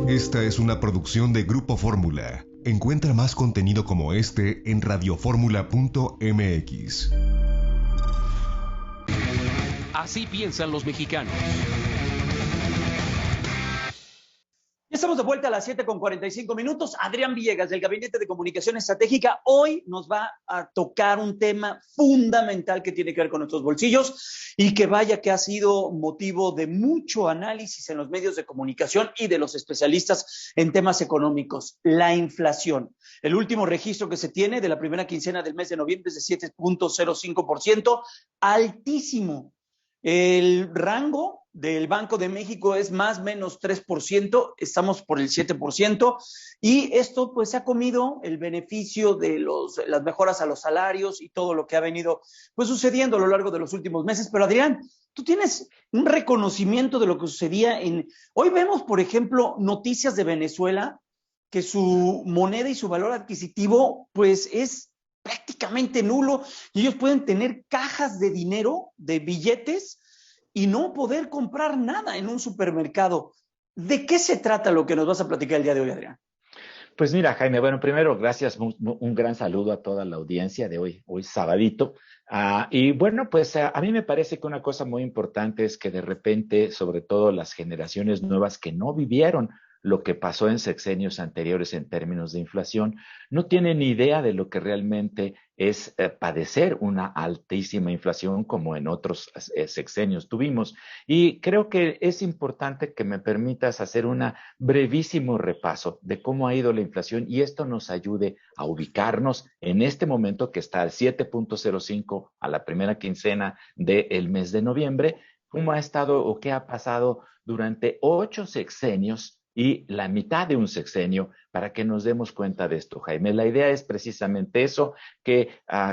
Esta es una producción de Grupo Fórmula. Encuentra más contenido como este en radioformula.mx. Así piensan los mexicanos. Ya estamos de vuelta a las 7:45. Adrián Villegas, del Gabinete de Comunicación Estratégica, hoy nos va a tocar un tema fundamental que tiene que ver con nuestros bolsillos y que vaya que ha sido motivo de mucho análisis en los medios de comunicación y de los especialistas en temas económicos: la inflación. El último registro que se tiene de la primera quincena del mes de noviembre es de 7.05%, altísimo. El rango del Banco de México es más o menos 3%, estamos por el 7%, y esto pues se ha comido el beneficio de las mejoras a los salarios y todo lo que ha venido pues sucediendo a lo largo de los últimos meses. Pero Adrián, tú tienes un reconocimiento de lo que sucedía Hoy vemos, por ejemplo, noticias de Venezuela, que su moneda y su valor adquisitivo pues es prácticamente nulo, y ellos pueden tener cajas de dinero, de billetes, y no poder comprar nada en un supermercado. ¿De qué se trata lo que nos vas a platicar el día de hoy, Adrián? Pues mira, Jaime, bueno, primero, gracias, un gran saludo a toda la audiencia de hoy sabadito. Y bueno, pues a mí me parece que una cosa muy importante es que de repente, sobre todo las generaciones nuevas que no vivieron lo que pasó en sexenios anteriores en términos de inflación, no tienen ni idea de lo que realmente es padecer una altísima inflación como en otros sexenios tuvimos. Y creo que es importante que me permitas hacer un brevísimo repaso de cómo ha ido la inflación, y esto nos ayude a ubicarnos en este momento que está al 7.05 a la primera quincena del mes de noviembre, cómo ha estado o qué ha pasado durante 8 sexenios y la mitad de un sexenio, para que nos demos cuenta de esto, Jaime. La idea es precisamente eso, que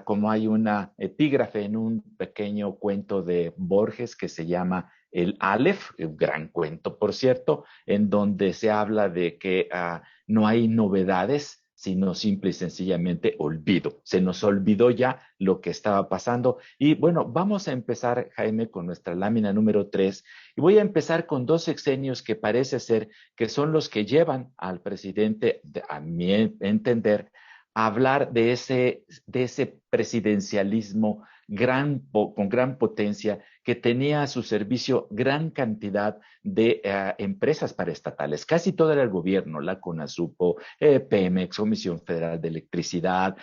como hay una epígrafe en un pequeño cuento de Borges que se llama El Aleph, un gran cuento, por cierto, en donde se habla de que no hay novedades, sino simple y sencillamente olvido. Se nos olvidó ya lo que estaba pasando. Y bueno, vamos a empezar, Jaime, con nuestra lámina número 3. Y voy a empezar con 2 sexenios que parece ser que son los que llevan al presidente, a mi entender, a hablar de ese presidencialismo con gran potencia, que tenía a su servicio gran cantidad de empresas paraestatales. Casi todo era el gobierno: la CONASUPO, Pemex, Comisión Federal de Electricidad,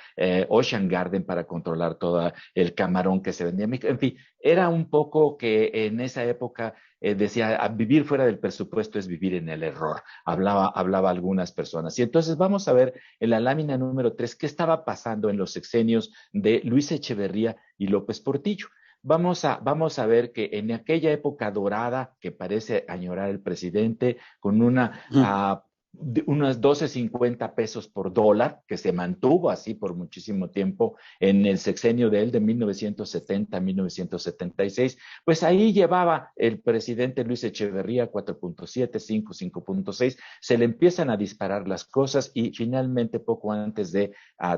Ocean Garden para controlar todo el camarón que se vendía. En fin, era un poco que en esa época decía, vivir fuera del presupuesto es vivir en el error. Hablaba algunas personas. Y entonces vamos a ver en la lámina número 3 qué estaba pasando en los sexenios de Luis Echeverría y López Portillo. Vamos a ver que en aquella época dorada que parece añorar el presidente, con unos 12.50 pesos por dólar, que se mantuvo así por muchísimo tiempo en el sexenio de él, de 1970 a 1976, pues ahí llevaba el presidente Luis Echeverría 4.7, 5, 5.6, se le empiezan a disparar las cosas, y finalmente, poco antes de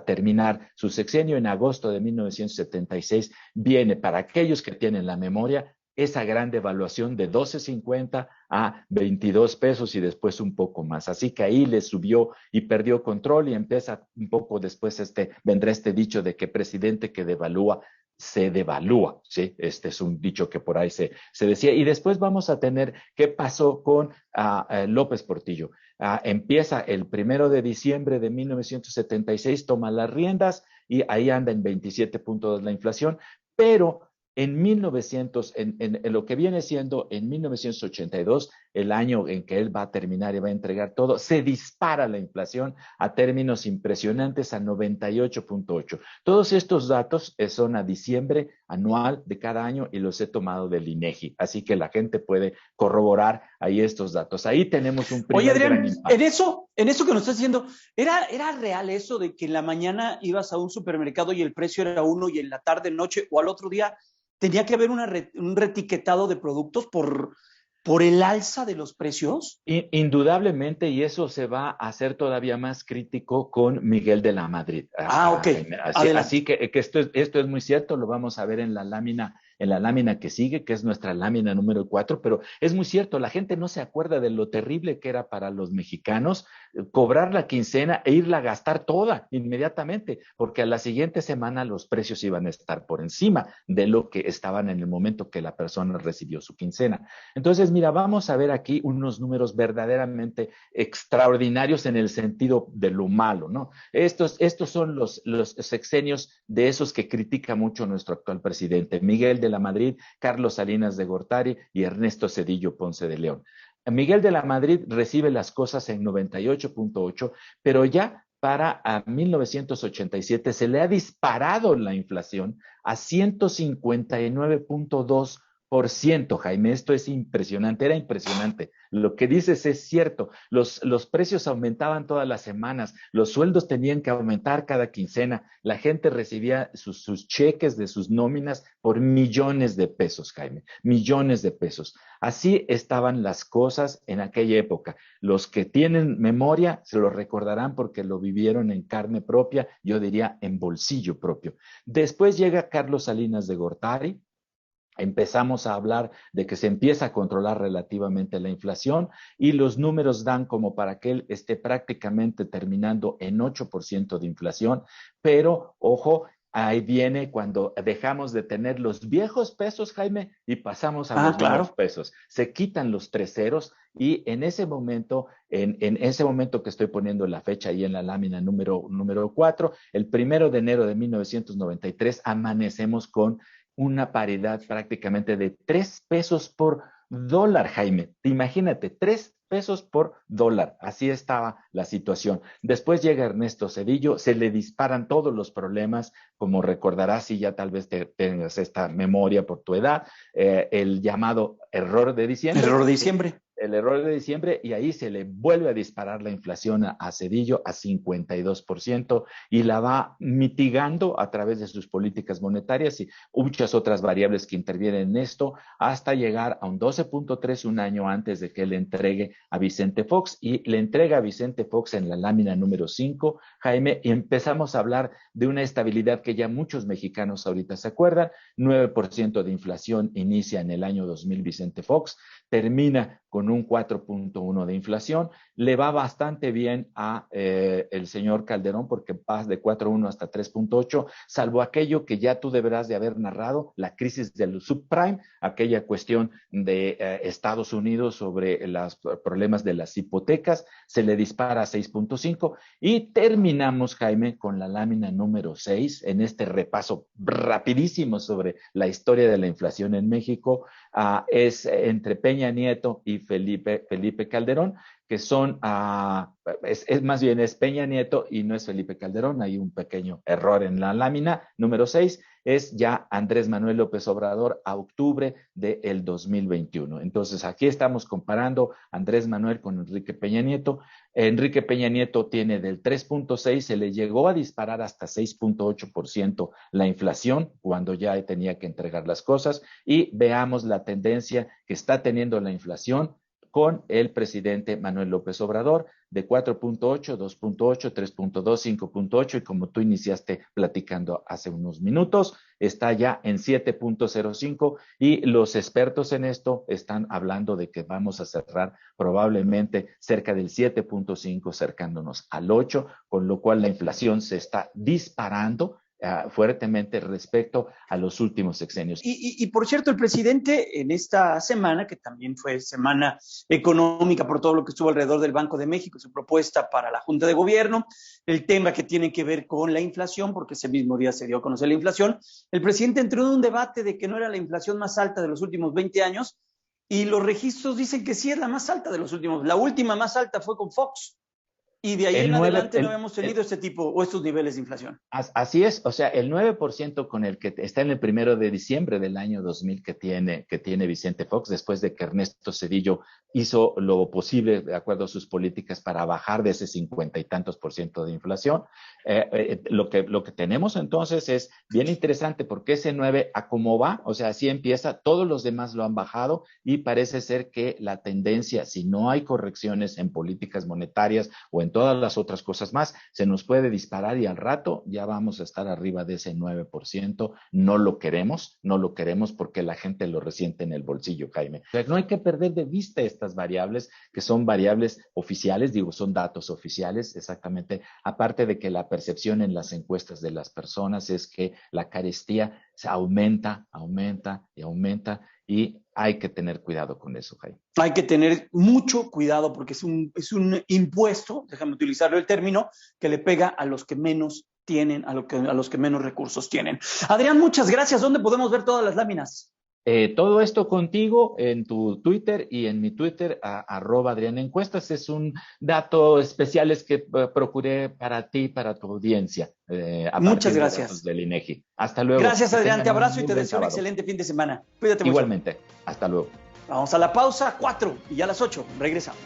terminar su sexenio, en agosto de 1976, viene, para aquellos que tienen la memoria, esa gran devaluación de 12.50 a 22 pesos y después un poco más. Así que ahí le subió y perdió control, y empieza un poco después vendrá este dicho de que presidente que devalúa se devalúa, ¿sí? Este es un dicho que por ahí se decía. Y después vamos a tener qué pasó con López Portillo. Empieza el 1 de diciembre de 1976, toma las riendas y ahí anda en 27.2 la inflación, pero en lo que viene siendo en 1982, el año en que él va a terminar y va a entregar todo, se dispara la inflación a términos impresionantes a 98.8. Todos estos datos son a diciembre anual de cada año y los he tomado del INEGI, así que la gente puede corroborar ahí estos datos. Ahí tenemos un primer. Oye, Adrián, gran impacto. En eso que nos estás diciendo, ¿era real eso de que en la mañana ibas a un supermercado y el precio era uno, y en la tarde, noche o al otro día tenía que haber un retiquetado de productos por el alza de los precios? Indudablemente, y eso se va a hacer todavía más crítico con Miguel de la Madrid. Ok. Así que esto es muy cierto, lo vamos a ver en la lámina en la lámina que sigue, que es nuestra lámina número 4, pero es muy cierto, la gente no se acuerda de lo terrible que era para los mexicanos cobrar la quincena e irla a gastar toda inmediatamente, porque a la siguiente semana los precios iban a estar por encima de lo que estaban en el momento que la persona recibió su quincena. Entonces, mira, vamos a ver aquí unos números verdaderamente extraordinarios en el sentido de lo malo, ¿no? Estos son los sexenios de esos que critica mucho nuestro actual presidente, Miguel de la Madrid, Carlos Salinas de Gortari y Ernesto Zedillo Ponce de León. Miguel de la Madrid recibe las cosas en 98.8, pero ya para 1987 se le ha disparado la inflación a 159.2%, Jaime. Esto es impresionante, era impresionante. Lo que dices es cierto. Los precios aumentaban todas las semanas, los sueldos tenían que aumentar cada quincena, la gente recibía sus cheques de sus nóminas por millones de pesos, Jaime, millones de pesos. Así estaban las cosas en aquella época. Los que tienen memoria se lo recordarán porque lo vivieron en carne propia, yo diría en bolsillo propio. Después llega Carlos Salinas de Gortari. Empezamos a hablar de que se empieza a controlar relativamente la inflación y los números dan como para que él esté prácticamente terminando en 8% de inflación, pero ojo, ahí viene cuando dejamos de tener los viejos pesos, Jaime, y pasamos a los nuevos pesos. Se quitan los 3 ceros y en ese momento, en ese momento que estoy poniendo la fecha ahí en la lámina número 4, el 1 de enero de 1993, amanecemos con una paridad prácticamente de 3 pesos por dólar, Jaime. Imagínate, 3 pesos por dólar. Así estaba la situación. Después llega Ernesto Zedillo, se le disparan todos los problemas, como recordarás, si ya tal vez tengas esta memoria por tu edad, el llamado error de diciembre. Error de diciembre. El error de diciembre, y ahí se le vuelve a disparar la inflación a Zedillo a 52% y la va mitigando a través de sus políticas monetarias y muchas otras variables que intervienen en esto hasta llegar a un 12.3 un año antes de que le entregue a Vicente Fox, y le entrega a Vicente Fox en la lámina número 5, Jaime, y empezamos a hablar de una estabilidad que ya muchos mexicanos ahorita se acuerdan. 9% de inflación inicia en el año 2000 Vicente Fox, termina con un 4.1 de inflación, le va bastante bien a el señor Calderón porque pasa de 4.1 hasta 3.8, salvo aquello que ya tú deberás de haber narrado, la crisis del subprime, aquella cuestión de Estados Unidos sobre los problemas de las hipotecas, se le dispara a 6.5 y terminamos, Jaime, con la lámina número 6 en este repaso rapidísimo sobre la historia de la inflación en México. Es entre Peña Nieto y Felipe Calderón, que son, más bien es Peña Nieto y no es Felipe Calderón, hay un pequeño error en la lámina. Número 6 es ya Andrés Manuel López Obrador a octubre del 2021. Entonces aquí estamos comparando Andrés Manuel con Enrique Peña Nieto. Enrique Peña Nieto tiene del 3.6, se le llegó a disparar hasta 6.8% la inflación cuando ya tenía que entregar las cosas, y veamos la tendencia que está teniendo la inflación con el presidente Manuel López Obrador, de 4.8, 2.8, 3.2, 5.8, y como tú iniciaste platicando hace unos minutos, está ya en 7.05, y los expertos en esto están hablando de que vamos a cerrar probablemente cerca del 7.5, acercándonos al 8, con lo cual la inflación se está disparando fuertemente respecto a los últimos sexenios. Y por cierto, el presidente en esta semana, que también fue semana económica por todo lo que estuvo alrededor del Banco de México, su propuesta para la Junta de Gobierno, el tema que tiene que ver con la inflación, porque ese mismo día se dio a conocer la inflación, el presidente entró en un debate de que no era la inflación más alta de los últimos 20 años, y los registros dicen que sí es la más alta de los últimos. La última más alta fue con Fox. Y de ahí en adelante no habíamos tenido este tipo o estos niveles de inflación. Así es, o sea, el 9% con el que está en el 1 de diciembre del año 2000 que tiene Vicente Fox, después de que Ernesto Zedillo hizo lo posible, de acuerdo a sus políticas, para bajar de ese 50 y tantos % de inflación. Lo que tenemos entonces es bien interesante, porque ese 9 a cómo va, o sea, así empieza, todos los demás lo han bajado, y parece ser que la tendencia, si no hay correcciones en políticas monetarias o en en todas las otras cosas más, se nos puede disparar y al rato ya vamos a estar arriba de ese 9%. No lo queremos porque la gente lo resiente en el bolsillo, Jaime. O sea, no hay que perder de vista estas variables, que son variables oficiales, son datos oficiales, exactamente, aparte de que la percepción en las encuestas de las personas es que la carestía aumenta y hay que tener cuidado con eso, Jaime. Hay que tener mucho cuidado porque es un impuesto, déjame utilizarlo el término, que le pega a los que menos tienen, a los que menos recursos tienen. Adrián, muchas gracias. ¿Dónde podemos ver todas las láminas? Todo esto contigo en tu Twitter y en mi Twitter, @AdrianEncuestas. Es un dato especial que procuré para ti, para tu audiencia. Muchas gracias. Del INEGI. Hasta luego. Gracias, Adrián. Te abrazo y te deseo un excelente fin de semana. Cuídate mucho. Igualmente. Hasta luego. Vamos a la pausa, 4 y ya a las 8 regresamos.